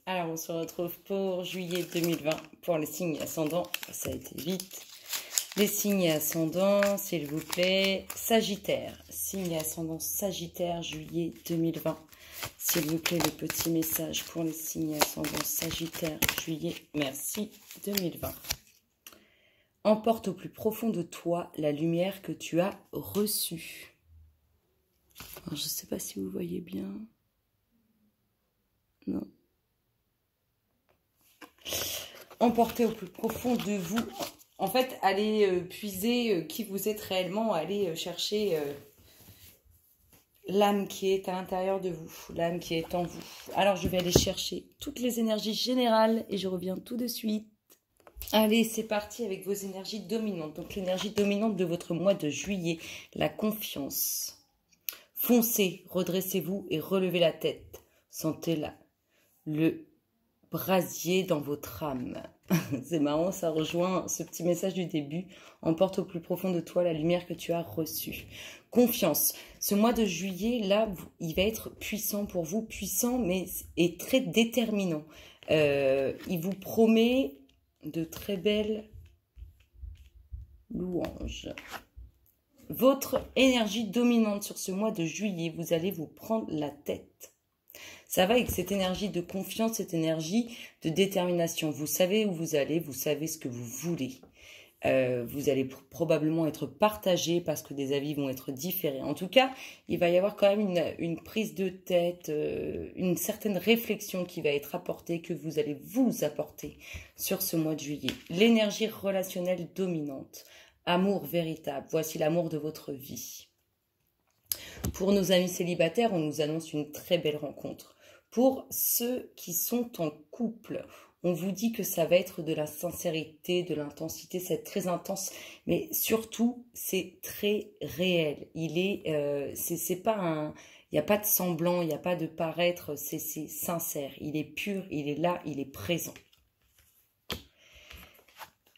Alors, on se retrouve pour juillet 2020 pour les signes ascendants. Ça a été vite. Les signes ascendants, s'il vous plaît. Sagittaire. Signe ascendant Sagittaire, juillet 2020. S'il vous plaît, le petit message pour les signes ascendants Sagittaire, juillet, merci, 2020. Emporte au plus profond de toi la lumière que tu as reçue. Alors, je ne sais pas si vous voyez bien. Non. Emportez au plus profond de vous. En fait, allez puiser qui vous êtes réellement. Allez chercher l'âme qui est à l'intérieur de vous. L'âme qui est en vous. Alors, je vais aller chercher toutes les énergies générales et je reviens tout de suite. Allez, c'est parti avec vos énergies dominantes. Donc, l'énergie dominante de votre mois de juillet. La confiance. Foncez, redressez-vous et relevez la tête. Sentez-la. Le brasier dans votre âme. C'est marrant, ça rejoint ce petit message du début. Emporte au plus profond de toi la lumière que tu as reçue. Confiance. Ce mois de juillet, là, il va être puissant pour vous. Puissant, mais et très déterminant. Il vous promet de très belles louanges. Votre énergie dominante sur ce mois de juillet, vous allez vous prendre la tête. Ça va avec cette énergie de confiance, cette énergie de détermination. Vous savez où vous allez, vous savez ce que vous voulez. Vous allez probablement être partagé parce que des avis vont être différés. En tout cas, il va y avoir quand même une prise de tête, une certaine réflexion qui va être apportée, que vous allez vous apporter sur ce mois de juillet. L'énergie relationnelle dominante, amour véritable, voici l'amour de votre vie. Pour nos amis célibataires, on nous annonce une très belle rencontre. Pour ceux qui sont en couple, on vous dit que ça va être de la sincérité, de l'intensité, c'est très intense, mais surtout, c'est très réel. C'est pas un, il n'y a pas de semblant, il n'y a pas de paraître, c'est sincère. Il est pur, il est là, il est présent.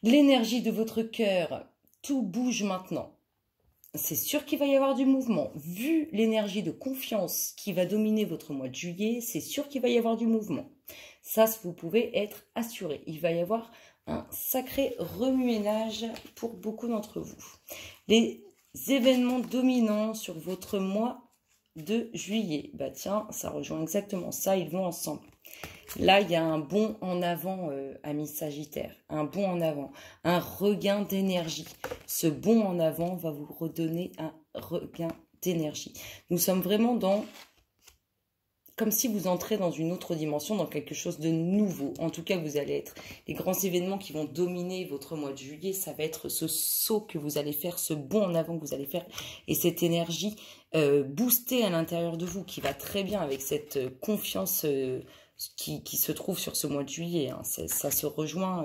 L'énergie de votre cœur, tout bouge maintenant. C'est sûr qu'il va y avoir du mouvement. Vu l'énergie de confiance qui va dominer votre mois de juillet, c'est sûr qu'il va y avoir du mouvement. Ça, vous pouvez être assuré. Il va y avoir un sacré remue-ménage pour beaucoup d'entre vous. Les événements dominants sur votre mois de juillet, bah tiens, ça rejoint exactement ça, ils vont ensemble. Là, il y a un bond en avant, amis Sagittaire, un bond en avant, un regain d'énergie. Ce bond en avant va vous redonner un regain d'énergie. Nous sommes vraiment dans, comme si vous entrez dans une autre dimension, dans quelque chose de nouveau. En tout cas, vous allez être, les grands événements qui vont dominer votre mois de juillet, ça va être ce saut que vous allez faire, ce bond en avant que vous allez faire, et cette énergie boostée à l'intérieur de vous, qui va très bien avec cette confiance qui se trouve sur ce mois de juillet. Hein. Ça se rejoint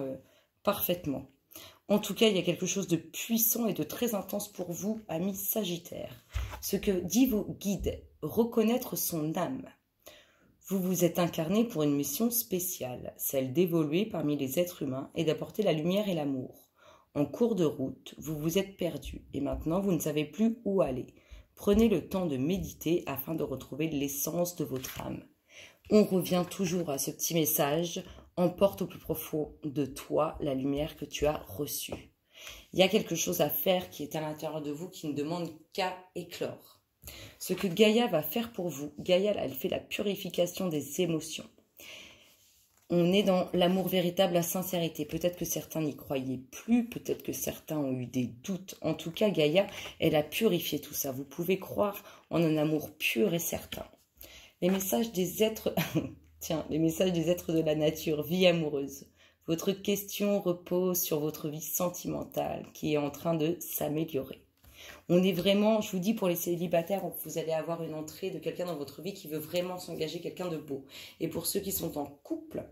parfaitement. En tout cas, il y a quelque chose de puissant et de très intense pour vous, amis Sagittaires. Ce que dit vos guides, reconnaître son âme. Vous vous êtes incarné pour une mission spéciale, celle d'évoluer parmi les êtres humains et d'apporter la lumière et l'amour. En cours de route, vous vous êtes perdu et maintenant vous ne savez plus où aller. Prenez le temps de méditer afin de retrouver l'essence de votre âme. On revient toujours à ce petit message, emporte au plus profond de toi la lumière que tu as reçue. Il y a quelque chose à faire qui est à l'intérieur de vous qui ne demande qu'à éclore. Ce que Gaïa va faire pour vous, Gaïa, elle fait la purification des émotions. On est dans l'amour véritable, la sincérité. Peut-être que certains n'y croyaient plus, peut-être que certains ont eu des doutes. En tout cas, Gaïa, elle a purifié tout ça. Vous pouvez croire en un amour pur et certain. Les messages des êtres, tiens, les messages des êtres de la nature, vie amoureuse. Votre question repose sur votre vie sentimentale qui est en train de s'améliorer. On est vraiment, je vous dis pour les célibataires, vous allez avoir une entrée de quelqu'un dans votre vie qui veut vraiment s'engager, quelqu'un de beau. Et pour ceux qui sont en couple,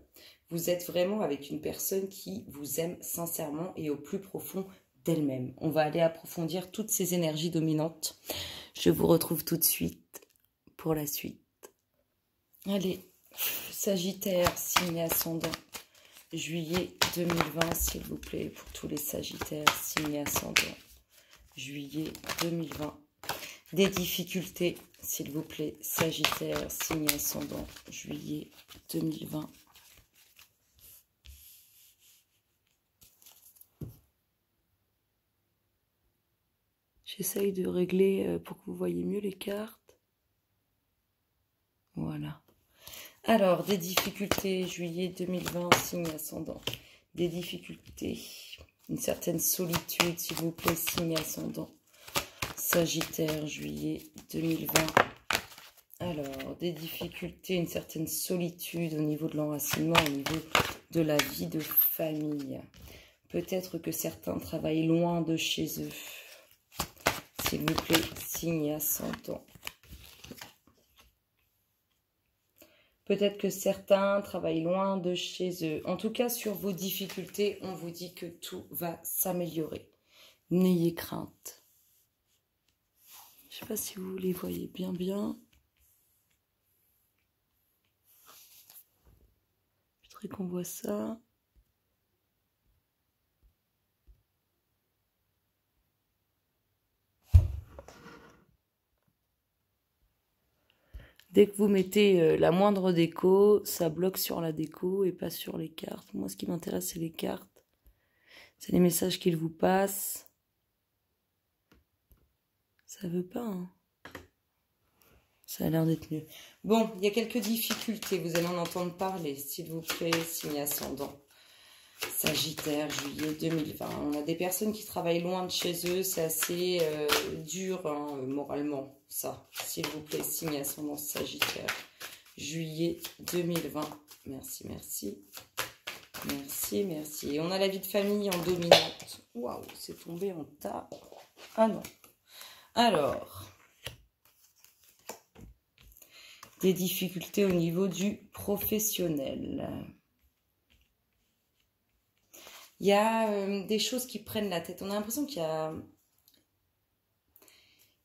vous êtes vraiment avec une personne qui vous aime sincèrement et au plus profond d'elle-même. On va aller approfondir toutes ces énergies dominantes. Je vous retrouve tout de suite pour la suite. Allez, Sagittaire, signe ascendant, juillet 2020, s'il vous plaît, pour tous les Sagittaires, signe ascendant, juillet 2020. Des difficultés, s'il vous plaît, Sagittaire, signe ascendant, juillet 2020. J'essaye de régler pour que vous voyez mieux les cartes. Voilà. Alors, des difficultés, juillet 2020, signe ascendant. Des difficultés, une certaine solitude, s'il vous plaît, signe ascendant. Sagittaire, juillet 2020. Alors, des difficultés, une certaine solitude au niveau de l'enracinement, au niveau de la vie de famille. Peut-être que certains travaillent loin de chez eux. S'il vous plaît, signe ascendant. Peut-être que certains travaillent loin de chez eux. En tout cas, sur vos difficultés, on vous dit que tout va s'améliorer. N'ayez crainte. Je ne sais pas si vous les voyez bien. Je voudrais qu'on voit ça. Dès que vous mettez la moindre déco, ça bloque sur la déco et pas sur les cartes. Moi, ce qui m'intéresse, c'est les cartes. C'est les messages qu'ils vous passent. Ça veut pas, hein. Ça a l'air d'être mieux. Bon, il y a quelques difficultés. Vous allez en entendre parler, s'il vous plaît, signe ascendant. Sagittaire, juillet 2020. On a des personnes qui travaillent loin de chez eux. C'est assez dur, hein, moralement. Ça, s'il vous plaît, signe ascendant Sagittaire. Juillet 2020. Merci, merci. Merci, merci. Et on a la vie de famille en dominante. Waouh, c'est tombé en tas. Ah non. Alors, des difficultés au niveau du professionnel. Il y a des choses qui prennent la tête. On a l'impression qu'il y a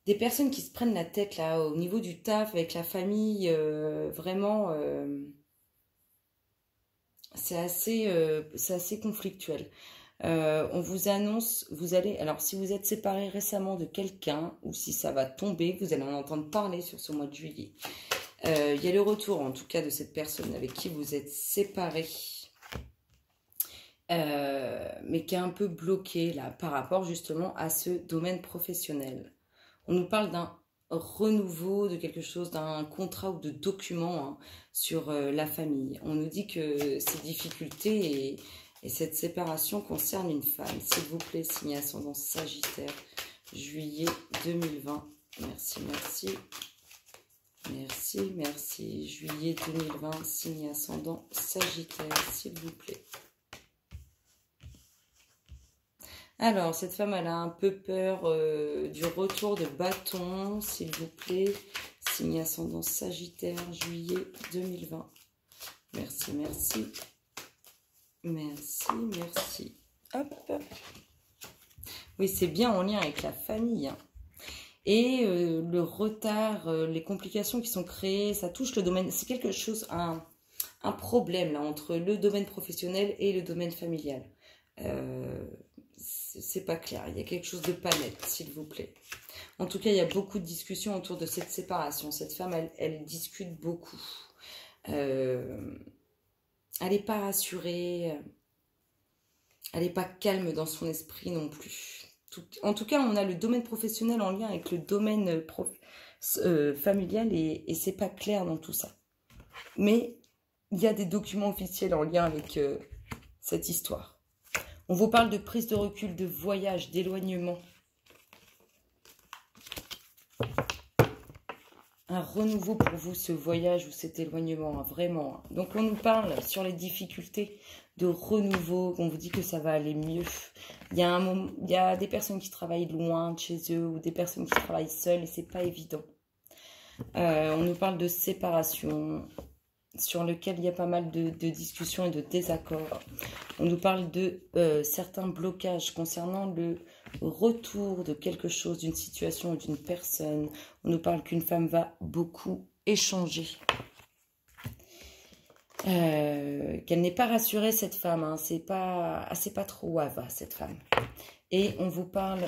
des personnes qui se prennent la tête là au niveau du taf avec la famille. Vraiment, c'est assez conflictuel. On vous annonce, vous allez... Alors, si vous êtes séparé récemment de quelqu'un ou si ça va tomber, vous allez en entendre parler sur ce mois de juillet. Il y a le retour, en tout cas, de cette personne avec qui vous êtes séparés. Mais qui est un peu bloqué là par rapport justement à ce domaine professionnel. On nous parle d'un renouveau de quelque chose, d'un contrat ou de document hein, sur la famille. On nous dit que ces difficultés et cette séparation concerne une femme. S'il vous plaît, signe ascendant Sagittaire, juillet 2020. Merci, merci. Merci, merci. Juillet 2020, signe ascendant Sagittaire, s'il vous plaît. Alors, cette femme, elle a un peu peur du retour de bâton, s'il vous plaît. Signe ascendant Sagittaire, juillet 2020. Merci, merci. Merci, merci. Hop. Oui, c'est bien en lien avec la famille. Hein. Et le retard, les complications qui sont créées, ça touche le domaine. C'est quelque chose, un problème là, entre le domaine professionnel et le domaine familial. C'est pas clair, il y a quelque chose de pas net, s'il vous plaît. En tout cas, il y a beaucoup de discussions autour de cette séparation. Cette femme, elle discute beaucoup. Elle n'est pas rassurée. Elle n'est pas calme dans son esprit non plus. En tout cas, on a le domaine professionnel en lien avec le domaine familial et c'est pas clair dans tout ça. Mais il y a des documents officiels en lien avec cette histoire. On vous parle de prise de recul, de voyage, d'éloignement. Un renouveau pour vous, ce voyage ou cet éloignement, hein, vraiment. Hein. Donc, on nous parle sur les difficultés de renouveau. On vous dit que ça va aller mieux. Il y a des personnes qui travaillent loin de chez eux ou des personnes qui travaillent seules et c'est pas évident. On nous parle de séparation, sur lequel il y a pas mal de discussions et de désaccords. On nous parle de certains blocages concernant le retour de quelque chose, d'une situation ou d'une personne. On nous parle qu'une femme va beaucoup échanger. Qu'elle n'est pas rassurée, cette femme. Hein. C'est pas trop où elle va, cette femme. Et on vous parle,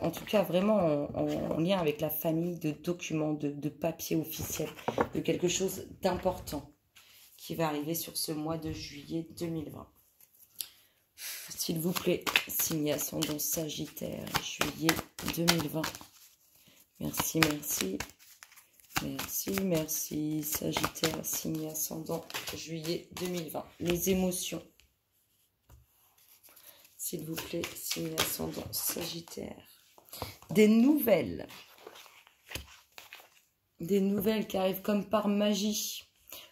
en tout cas vraiment en lien avec la famille, de documents, de papiers officiels, de quelque chose d'important qui va arriver sur ce mois de juillet 2020. S'il vous plaît, signe ascendant Sagittaire, juillet 2020. Merci, merci. Merci, merci. Sagittaire, signe ascendant, juillet 2020. Les émotions. S'il vous plaît, signe ascendant Sagittaire. Des nouvelles. Des nouvelles qui arrivent comme par magie.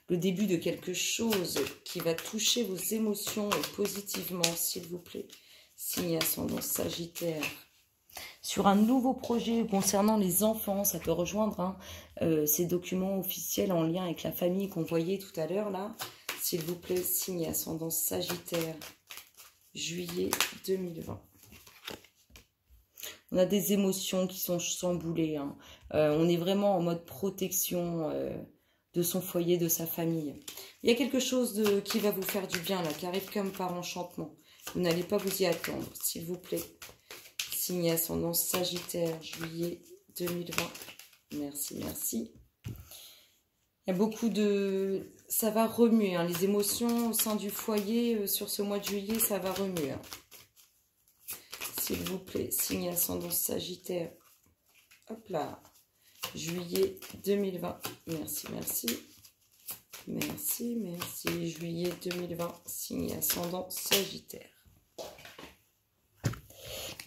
Le début de quelque chose qui va toucher vos émotions positivement, s'il vous plaît. Signe ascendant Sagittaire. Sur un nouveau projet concernant les enfants, ça peut rejoindre ces documents officiels en lien avec la famille qu'on voyait tout à l'heure là. S'il vous plaît, signe ascendant Sagittaire, juillet 2020. On a des émotions qui sont chamboulées. On est vraiment en mode protection de son foyer, de sa famille. Il y a quelque chose qui va vous faire du bien là, qui arrive comme par enchantement. Vous n'allez pas vous y attendre, s'il vous plaît. Signe ascendant Sagittaire, juillet 2020. Merci, merci. Il y a beaucoup de... Ça va remuer, les émotions au sein du foyer sur ce mois de juillet, ça va remuer. S'il vous plaît, signe ascendant Sagittaire. Hop là. Juillet 2020. Merci, merci. Merci, merci. Juillet 2020, signe ascendant Sagittaire.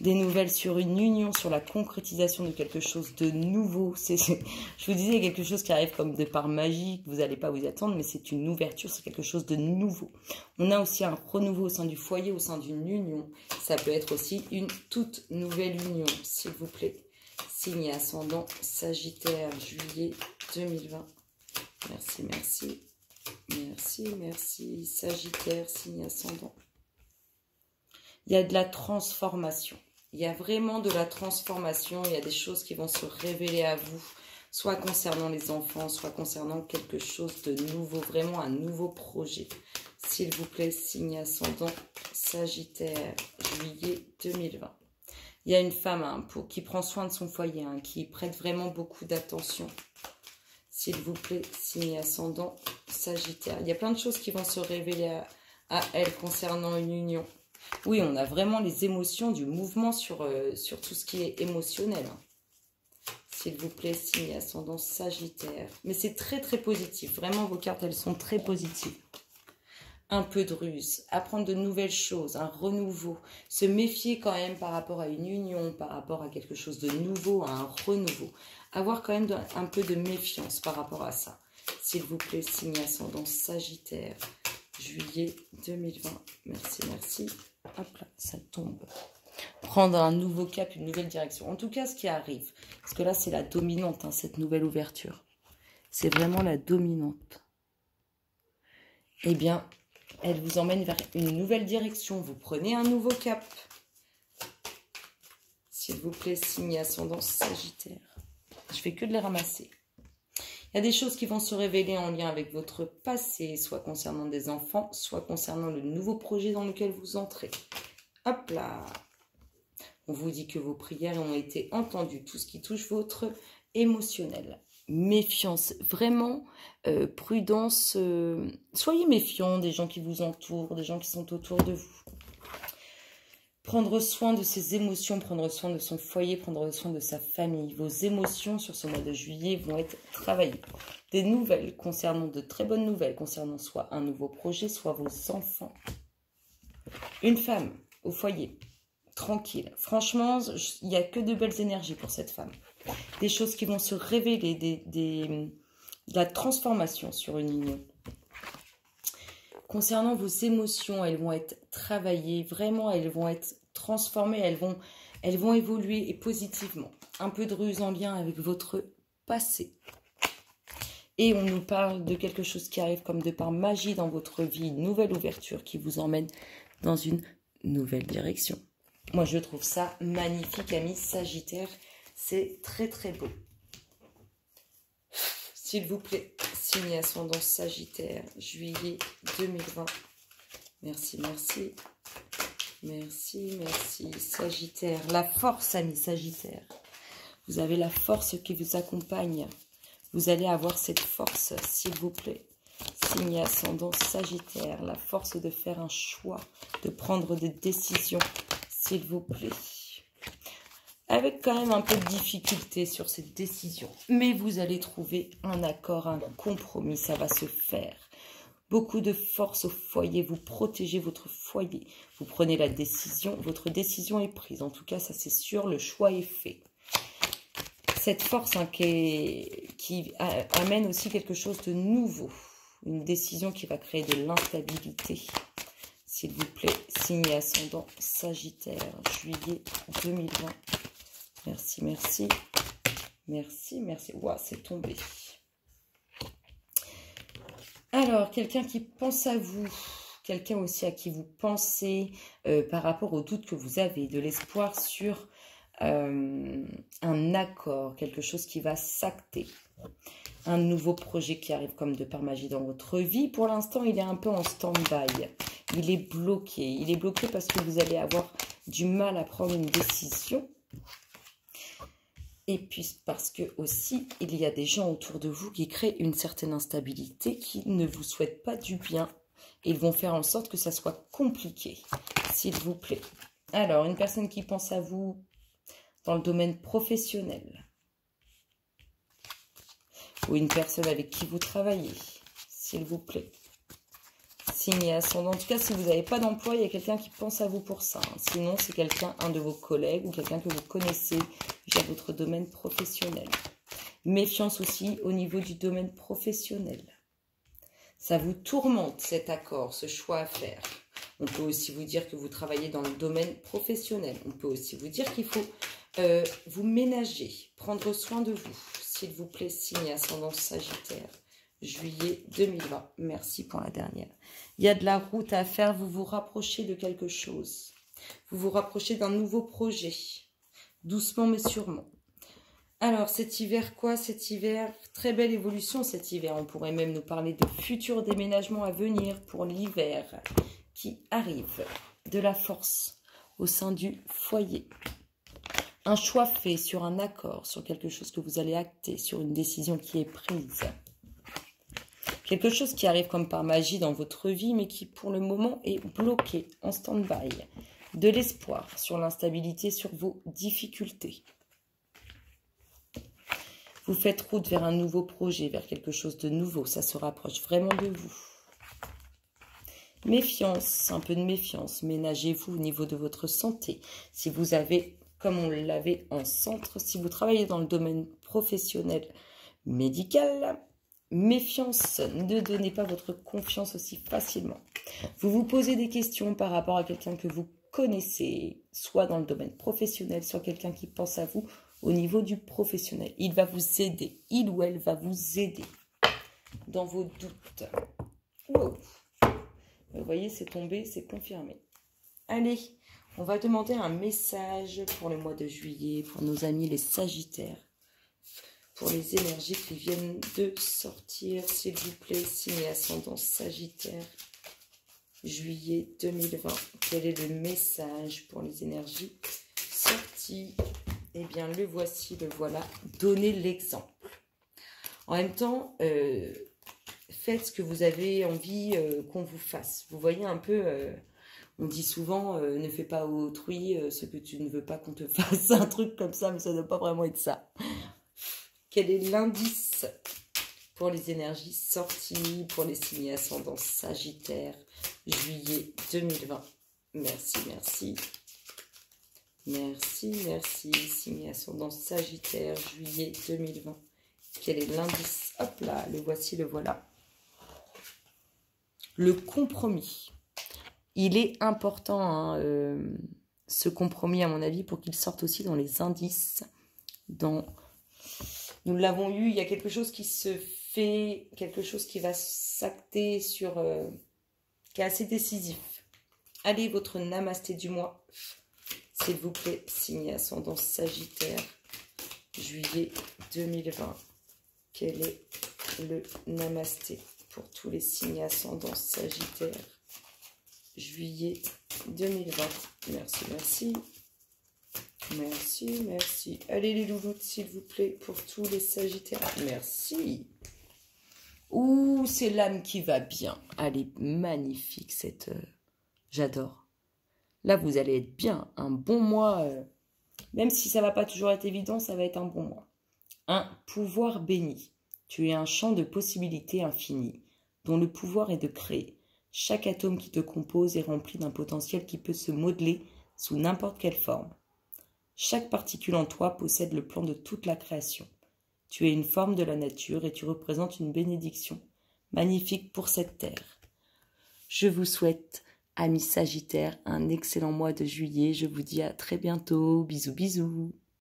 Des nouvelles sur une union, sur la concrétisation de quelque chose de nouveau. Je vous disais, il y a quelque chose qui arrive comme de par magie, que vous n'allez pas vous y attendre, mais c'est une ouverture, c'est quelque chose de nouveau. On a aussi un renouveau au sein du foyer, au sein d'une union. Ça peut être aussi une toute nouvelle union, s'il vous plaît. Signe ascendant Sagittaire, juillet 2020. Merci, merci. Merci, merci. Sagittaire, signe ascendant. Il y a de la transformation. Il y a vraiment de la transformation. Il y a des choses qui vont se révéler à vous, soit concernant les enfants, soit concernant quelque chose de nouveau, vraiment un nouveau projet. S'il vous plaît, signe ascendant Sagittaire, juillet 2020. Il y a une femme qui prend soin de son foyer, qui prête vraiment beaucoup d'attention. S'il vous plaît, signe ascendant Sagittaire. Il y a plein de choses qui vont se révéler à elle concernant une union. Oui, on a vraiment les émotions du mouvement sur tout ce qui est émotionnel. S'il vous plaît, signe ascendant Sagittaire. Mais c'est très très positif. Vraiment, vos cartes, elles sont très positives. Un peu de ruse, apprendre de nouvelles choses, un renouveau. Se méfier quand même par rapport à une union, par rapport à quelque chose de nouveau, à un renouveau. Avoir quand même un peu de méfiance par rapport à ça. S'il vous plaît, signe ascendant Sagittaire. Juillet 2020. Merci, merci. Hop là, ça tombe. Prendre un nouveau cap, une nouvelle direction. En tout cas, ce qui arrive, parce que là, c'est la dominante, cette nouvelle ouverture. C'est vraiment la dominante. Eh bien, elle vous emmène vers une nouvelle direction. Vous prenez un nouveau cap. S'il vous plaît, signe ascendant Sagittaire. Je fais que de les ramasser. Il y a des choses qui vont se révéler en lien avec votre passé, soit concernant des enfants, soit concernant le nouveau projet dans lequel vous entrez. Hop là! On vous dit que vos prières ont été entendues, tout ce qui touche votre émotionnel. Méfiance, vraiment, prudence, soyez méfiants des gens qui vous entourent, des gens qui sont autour de vous. Prendre soin de ses émotions, prendre soin de son foyer, prendre soin de sa famille. Vos émotions sur ce mois de juillet vont être travaillées. Des nouvelles concernant, de très bonnes nouvelles concernant soit un nouveau projet, soit vos enfants. Une femme au foyer, tranquille. Franchement, il n'y a que de belles énergies pour cette femme. Des choses qui vont se révéler, de la transformation sur une union. Concernant vos émotions, elles vont être travaillées, vraiment, elles vont être transformées, elles vont évoluer et positivement. Un peu de ruse en lien avec votre passé. Et on nous parle de quelque chose qui arrive comme de par magie dans votre vie, une nouvelle ouverture qui vous emmène dans une nouvelle direction. Moi, je trouve ça magnifique, amis Sagittaire. C'est très, très beau. S'il vous plaît, signe ascendant Sagittaire, juillet 2020. Merci, merci. Merci, merci. Sagittaire, la force, amis Sagittaire. Vous avez la force qui vous accompagne. Vous allez avoir cette force, s'il vous plaît. signe ascendant Sagittaire. La force de faire un choix, de prendre des décisions, s'il vous plaît. Avec quand même un peu de difficulté sur cette décision. Mais vous allez trouver un accord, un compromis, ça va se faire. Beaucoup de force au foyer, vous protégez votre foyer. Vous prenez la décision, votre décision est prise. En tout cas, ça c'est sûr, le choix est fait. Cette force hein, qui amène aussi quelque chose de nouveau. Une décision qui va créer de l'instabilité. S'il vous plaît, signe ascendant Sagittaire, juillet 2020. Merci, merci. Merci, merci. Ouah, c'est tombé. Alors, quelqu'un qui pense à vous, quelqu'un aussi à qui vous pensez par rapport aux doutes que vous avez, de l'espoir sur un accord, quelque chose qui va s'acter, un nouveau projet qui arrive comme de par magie dans votre vie. Pour l'instant, il est un peu en stand-by, il est bloqué parce que vous allez avoir du mal à prendre une décision. Et puis parce que aussi, il y a des gens autour de vous qui créent une certaine instabilité, qui ne vous souhaitent pas du bien. Et ils vont faire en sorte que ça soit compliqué, s'il vous plaît. Alors, une personne qui pense à vous dans le domaine professionnel. Ou une personne avec qui vous travaillez, s'il vous plaît. Signe et ascendant. En tout cas, si vous n'avez pas d'emploi, il y a quelqu'un qui pense à vous pour ça. Sinon, c'est quelqu'un, un de vos collègues ou quelqu'un que vous connaissez via votre domaine professionnel. Méfiance aussi au niveau du domaine professionnel. Ça vous tourmente cet accord, ce choix à faire. On peut aussi vous dire que vous travaillez dans le domaine professionnel. On peut aussi vous dire qu'il faut vous ménager, prendre soin de vous. S'il vous plaît, signe ascendant Sagittaire. Juillet 2020. Merci pour la dernière. Il y a de la route à faire. Vous vous rapprochez de quelque chose. Vous vous rapprochez d'un nouveau projet. Doucement mais sûrement. Alors cet hiver quoi? Cet hiver, très belle évolution cet hiver. On pourrait même nous parler de futurs déménagements à venir pour l'hiver qui arrive. De la force au sein du foyer. Un choix fait sur un accord, sur quelque chose que vous allez acter, sur une décision qui est prise. Quelque chose qui arrive comme par magie dans votre vie, mais qui pour le moment est bloqué, en stand-by. De l'espoir sur l'instabilité, sur vos difficultés. Vous faites route vers un nouveau projet, vers quelque chose de nouveau. Ça se rapproche vraiment de vous. Méfiance, un peu de méfiance. Ménagez-vous au niveau de votre santé. Si vous avez, comme on l'avait en centre, si vous travaillez dans le domaine professionnel médical... Méfiance, ne donnez pas votre confiance aussi facilement. Vous vous posez des questions par rapport à quelqu'un que vous connaissez, soit dans le domaine professionnel, soit quelqu'un qui pense à vous au niveau du professionnel. Il va vous aider, il ou elle va vous aider dans vos doutes. Wow. Vous voyez, c'est tombé, c'est confirmé. Allez, on va demander un message pour le mois de juillet, pour nos amis les Sagittaires. Pour les énergies qui viennent de sortir, s'il vous plaît, signe ascendant Sagittaire, juillet 2020. Quel est le message pour les énergies sorties? Eh bien, le voici, le voilà. Donnez l'exemple. En même temps, faites ce que vous avez envie qu'on vous fasse. Vous voyez un peu, on dit souvent, ne fais pas à autrui ce que tu ne veux pas qu'on te fasse. Un truc comme ça, mais ça ne doit pas vraiment être ça. Quel est l'indice pour les énergies sorties, pour les signes ascendants Sagittaire, juillet 2020? Merci, merci. Merci, merci. Signe ascendant Sagittaire, juillet 2020. Quel est l'indice? Hop là, le voici, le voilà. Le compromis. Il est important, hein, ce compromis, à mon avis, pour qu'il sorte aussi dans les indices, dans... Nous l'avons eu, il y a quelque chose qui se fait, quelque chose qui va s'acter sur, qui est assez décisif. Allez, votre namasté du mois, s'il vous plaît, signe ascendant Sagittaire, juillet 2020. Quel est le namasté pour tous les signes ascendants Sagittaire, juillet 2020? Merci, merci. Merci, merci. Allez les louloutes, s'il vous plaît, pour tous les Sagittaires. Merci. Ouh, c'est l'âme qui va bien. Elle est magnifique, j'adore. Là, vous allez être bien. Un bon mois, même si ça va pas toujours être évident, ça va être un bon mois. Un pouvoir béni. Tu es un champ de possibilités infinies, dont le pouvoir est de créer. Chaque atome qui te compose est rempli d'un potentiel qui peut se modeler sous n'importe quelle forme. Chaque particule en toi possède le plan de toute la création. Tu es une forme de la nature et tu représentes une bénédiction magnifique pour cette terre. Je vous souhaite, amis Sagittaires, un excellent mois de juillet. Je vous dis à très bientôt. Bisous, bisous.